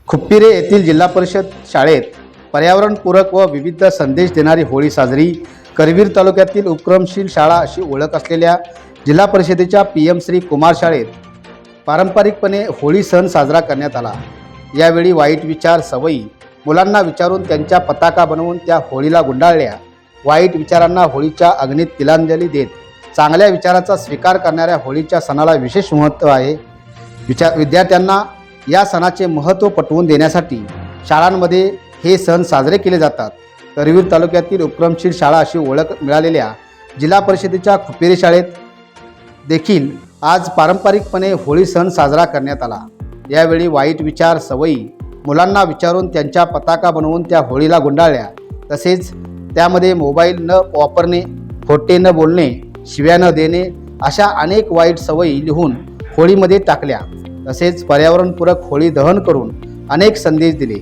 खुप्पिरे येथील जिल्हा परिषद शाळेत पर्यावरणपूरक व विविध संदेश देणारी होळी साजरी। करवीर तालुक्यातील उपक्रमशील शाळा अशी ओळख असलेल्या जिल्हा परिषदेच्या PM श्री कुमार शाळेत पारंपरिकपणे होळी सण साजरा करण्यात आला। यावेळी वाईट विचार सवयी मुलांना विचारून त्यांच्या पताका बनवून त्या होळीला गुंडाळल्या। वाईट विचारांना होळीच्या अग्नीत तिलांजली देत चांगल्या विचाराचा स्वीकार करणाऱ्या होळीच्या सणाला विशेष महत्त्व आहे। विद्यार्थ्यांना या सणाचे महत्त्व पटवून देण्यासाठी शाळांमध्ये हे सण साजरे केले जातात। करवीर तालुक्यातील उपक्रमशील शाळा अशी ओळख मिळालेल्या जिल्हा परिषदेच्या खुप्पिरे शाळेत देखील आज पारंपरिकपणे होळी सण साजरा करण्यात आला। यावेळी वाईट विचार सवयी मुलांना विचारून त्यांच्या पताका बनवून त्या होळीला गुंडाळल्या। तसेच त्यामध्ये मोबाईल न वापरणे, खोटे न बोलणे, शिव्या न देणे अशा अनेक वाईट सवयी लिहून होळीमध्ये टाकल्या। तसेच पर्यावरणपूरक होळी दहन करून अनेक संदेश दिले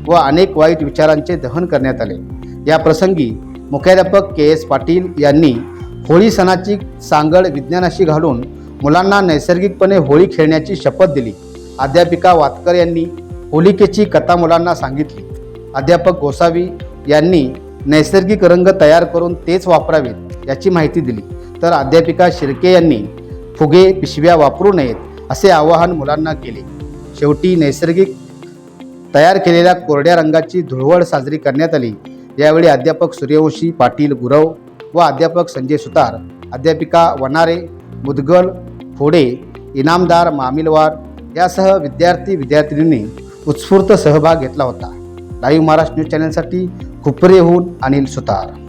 व अनेक वाईट विचारांचे दहन करण्यात आले। या प्रसंगी मुख्याध्यापक KS पाटील यांनी होळी सणाची सांगड विज्ञानाशी घालून मुलांना नैसर्गिकपणे होळी खेळण्याची शपथ दिली। अध्यापिका वातकर यांनी होलिकेची कथा मुलांना सांगितली। अध्यापक गोसावी यांनी नैसर्गिक रंग तयार करून तेच वापरावेत याची माहिती दिली, तर अध्यापिका शिर्के यांनी फुगे पिशव्या वापरू नयेत असे आवाहन मुलांना केले। शेवटी नैसर्गिक तयार केलेल्या कोरड्या रंगाची धुळवड साजरी करण्यात आली। यावेळी अध्यापक सूर्यवंशी पाटील गुरव व अध्यापक संजय सुतार, अध्यापिका वनारे, मुदगल, फोडे, इनामदार मामिलवार यासह विद्यार्थी-विद्यार्थिनींनी उत्स्फूर्त सहभाग घेतला होता। लाईव्ह महाराष्ट्र न्यूज चॅनलसाठी खुप्पिरेहून अनिल सुतार।